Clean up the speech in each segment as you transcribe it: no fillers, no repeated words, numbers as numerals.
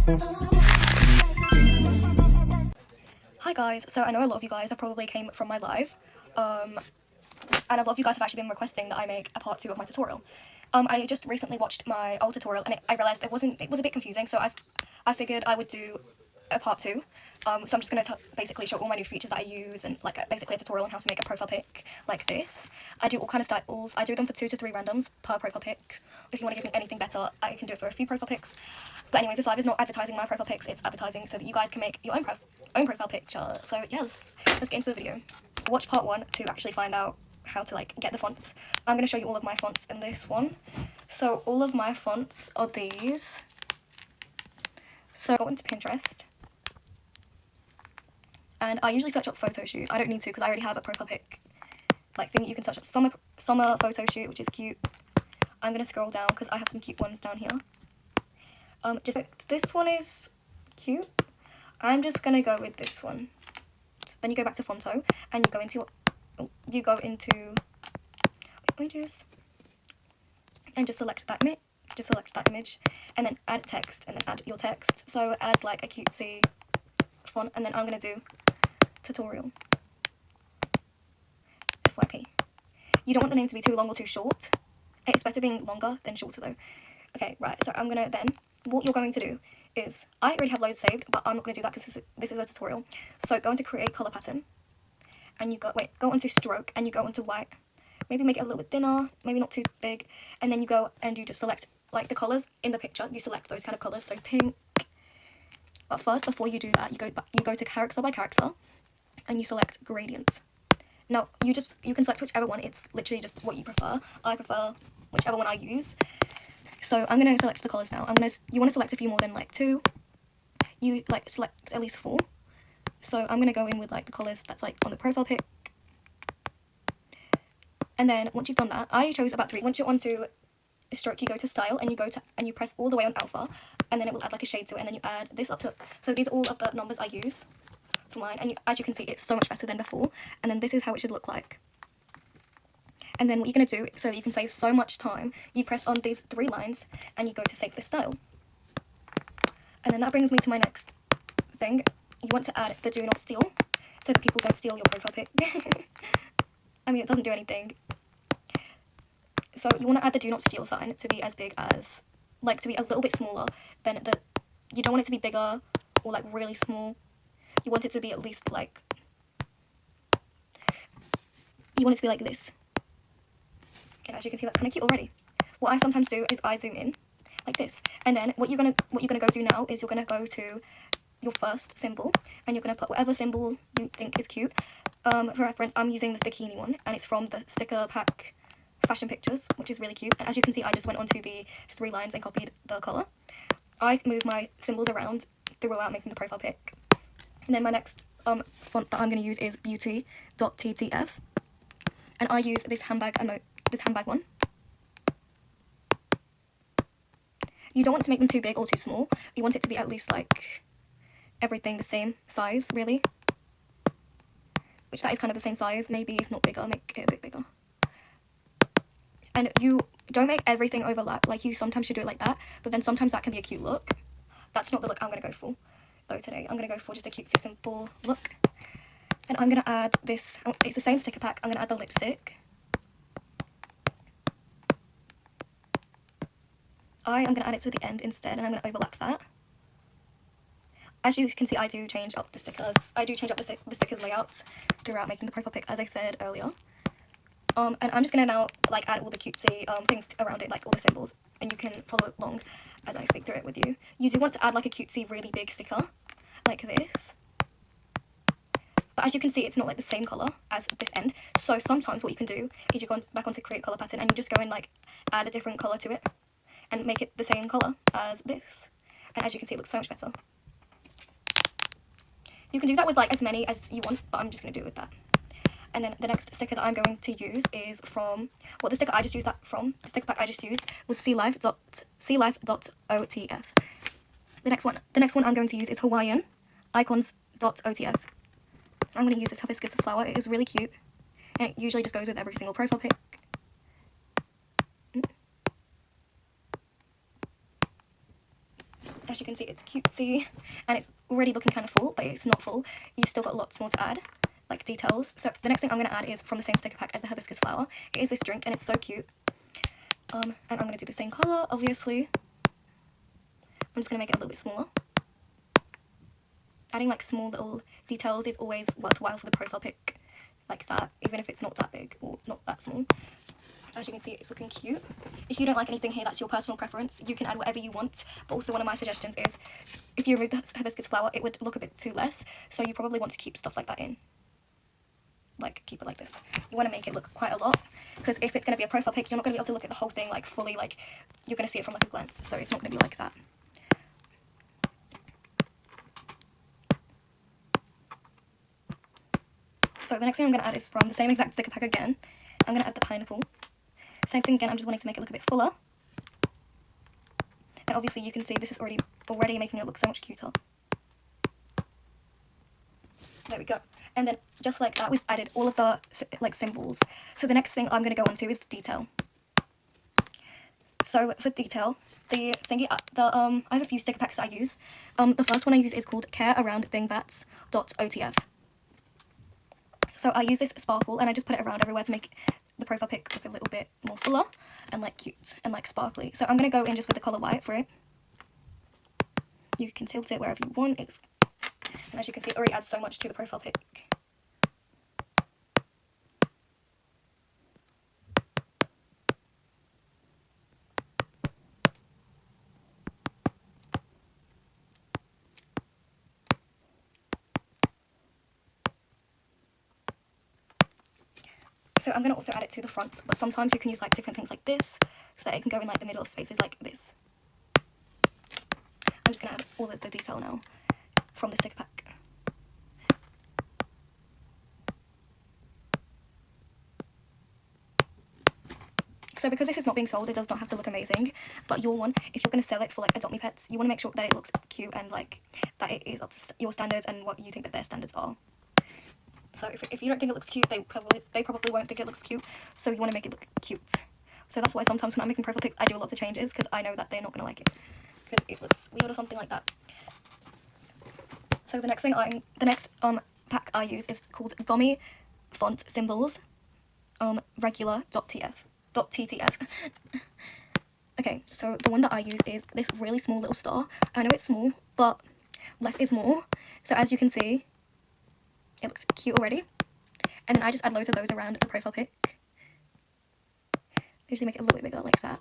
Hi guys, so I know a lot of you guys have probably came from my live, and a lot of you guys have actually been requesting that I make a part 2 of my tutorial. I just recently watched my old tutorial and I realised it was a bit confusing, so I figured I would do a part 2. So I'm just going to basically show all my new features that I use and like basically a tutorial on how to make a profile pic like this. I do all kind of styles. I do them for 2 to 3 randoms per profile pic. If you want to give me anything better, I can do it for a few profile pics. But anyways, this live is not advertising my profile pics, it's advertising so that you guys can make your own profile picture. So yes, let's get into the video. Watch part 1 to actually find out how to like get the fonts. I'm going to show you all of my fonts in this one. So all of my fonts are these. So go into Pinterest. And I usually search up photo shoot. I don't need to because I already have a profile pic like thing. You can search up summer photo shoot, which is cute. I'm going to scroll down because I have some cute ones down here. Just this one is cute. I'm just going to go with this one. Then you go back to Fonto and you go into images and just select that image and then add text and then add your text. So add like a cutesy font and then I'm going to do tutorial FYP. You don't want the name to be too long or too short. It's better being longer than shorter though. Okay, right, so I'm going to then, what you're going to do is, I already have loads saved, but I'm not going to do that because this is a tutorial. So go into create color pattern, and you go onto stroke, and you go onto white. Maybe make it a little bit thinner, maybe not too big, and then you go and you just select, like the colors in the picture, you select those kind of colors, so pink. But first, before you do that, you go to character by character, and you select gradients. Now, you can select whichever one, it's literally just what you prefer. I prefer whichever one I use. So I'm going to select the colours now. You want to select a few more than like 2. You like select at least 4. So I'm going to go in with like the colours that's like on the profile pic. And then once you've done that, I chose about 3. Once you're onto stroke, you go to style and you press all the way on alpha, and then it will add like a shade to it, and then you add this up to. So these are all of the numbers I use for mine, and as you can see, it's so much better than before. And then this is how it should look like. And then what you're going to do, so that you can save so much time, you press on these 3 lines and you go to save this style. And then that brings me to my next thing. You want to add the do not steal, so that people don't steal your profile pic. I mean, it doesn't do anything. So you want to add the do not steal sign to be as big as, like to be a little bit smaller than you don't want it to be bigger or like really small. You want it to be at least like, you want it to be like this. And as you can see, that's kind of cute already. What I sometimes do is I zoom in like this, and then what you're gonna go do now is you're gonna go to your first symbol and you're gonna put whatever symbol you think is cute. For reference, I'm using this bikini one, and it's from the sticker pack fashion pictures, which is really cute. And as you can see, I just went onto the 3 lines and copied the color. I move my symbols around throughout making the profile pic. And then my next font that I'm gonna use is beauty.ttf, and I use this handbag one. You don't want to make them too big or too small. You want it to be at least like everything the same size, really. Which that is kind of the same size, maybe if not bigger, make it a bit bigger. And you don't make everything overlap, like you sometimes should do it like that, but then sometimes that can be a cute look. That's not the look I'm going to go for, though, today. I'm going to go for just a cutesy, simple look. And I'm going to add this, it's the same sticker pack, I'm going to add the lipstick. I am going to add it to the end instead, and I'm going to overlap that. As you can see, I do change up the stickers. I do change up the stickers layouts throughout making the profile pic, as I said earlier. And I'm just going to now like add all the cutesy things around it, like all the symbols, and you can follow along as I speak through it with you. You do want to add like a cutesy, really big sticker, like this. But as you can see, it's not like the same colour as this end. So sometimes what you can do is you go back onto create colour pattern and you just go and like add a different colour to it and make it the same colour as this. And as you can see, it looks so much better. You can do that with like as many as you want, but I'm just going to do it with that. And then the next sticker that I'm going to use is from, well, the sticker I just used that from, the sticker pack I just used was sealife.otf. The next one I'm going to use is Hawaiian icons.otf. I'm going to use this hibiscus flower. It is really cute, and it usually just goes with every single profile pic. As you can see, it's cutesy and it's already looking kind of full, but it's not full. You've still got lots more to add, like details. So the next thing I'm going to add is from the same sticker pack as the hibiscus flower. It is this drink and it's so cute. And I'm going to do the same colour, obviously. I'm just going to make it a little bit smaller. Adding like small little details is always worthwhile for the profile pic, like that, even if it's not that big or not that small. As you can see, it's looking cute. If you don't like anything here, that's your personal preference. You can add whatever you want. But also one of my suggestions is, if you remove the hibiscus flower, it would look a bit too less. So you probably want to keep stuff like that in. Like, keep it like this. You want to make it look quite a lot. Because if it's going to be a profile pic, you're not going to be able to look at the whole thing, like, fully, like, you're going to see it from, like, a glance. So it's not going to be like that. So the next thing I'm going to add is from the same exact sticker pack again. I'm going to add the pineapple. Same thing again, I'm just wanting to make it look a bit fuller. And obviously you can see this is already making it look so much cuter. There we go. And then just like that, we've added all of the like symbols. So the next thing I'm going to go on to is detail. So for detail, the thingy, I have a few sticker packs I use. The first one I use is called carearounddingbats.otf. So I use this sparkle and I just put it around everywhere to make the profile pic look a little bit more fuller and like cute and like sparkly. So I'm going to go in just with the colour white for it. You can tilt it wherever you want. And as you can see, it already adds so much to the profile pic. So I'm going to also add it to the front, but sometimes you can use like different things like this, so that it can go in like the middle of spaces like this. I'm just going to add all of the detail now from the sticker pack. So because this is not being sold, it does not have to look amazing, but your one, if you're going to sell it for like Adopt Me Pets, you want to make sure that it looks cute and like that it is up to your standards and what you think that their standards are. So if you don't think it looks cute, they probably won't think it looks cute. So you want to make it look cute. So that's why sometimes when I'm making profile pics, I do lots of changes because I know that they're not going to like it because it looks weird or something like that. So the next pack I use is called Gummy Font Symbols regular.ttf. Okay, so the one that I use is this really small little star. I know it's small, but less is more. So as you can see, it looks cute already. And then I just add loads of those around the profile pic. I usually make it a little bit bigger like that.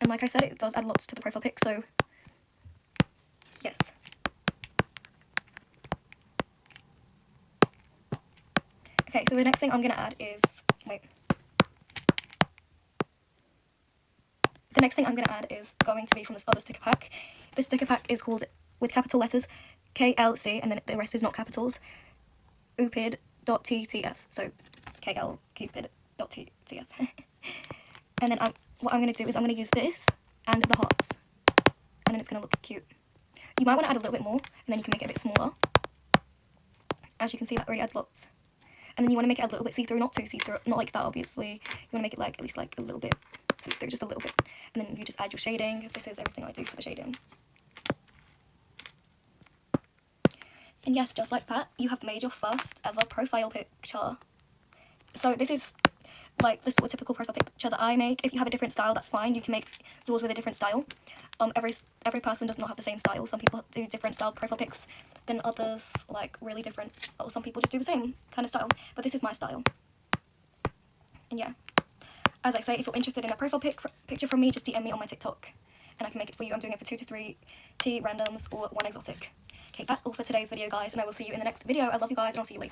And like I said, it does add lots to the profile pic, so yes. Okay, so the next thing I'm going to add is, The next thing I'm going to add is going to be from this other sticker pack. This sticker pack is called, with capital letters, KLC, and then the rest is not capitals, Cupid.ttf. So, KL Cupid.ttf. And then what I'm going to do is I'm going to use this and the hearts. And then it's going to look cute. You might want to add a little bit more, and then you can make it a bit smaller. As you can see, that already adds lots. And then you want to make it a little bit see-through, not too see-through, not like that obviously. You want to make it like at least like a little bit see-through, just a little bit. And then you just add your shading. This is everything I do for the shading. And yes, just like that, you have made your first ever profile picture. So this is like the sort of typical profile picture that I make. If you have a different style, that's fine. You can make yours with a different style. Every person does not have the same style. Some people do different style profile pics than others, like really different. Or some people just do the same kind of style. But this is my style. And yeah, as I say, if you're interested in a profile picture from me, just DM me on my TikTok, and I can make it for you. I'm doing it for 2 to 3 tea randoms or 1 exotic. Okay, that's all for today's video, guys, and I will see you in the next video. I love you guys, and I'll see you later.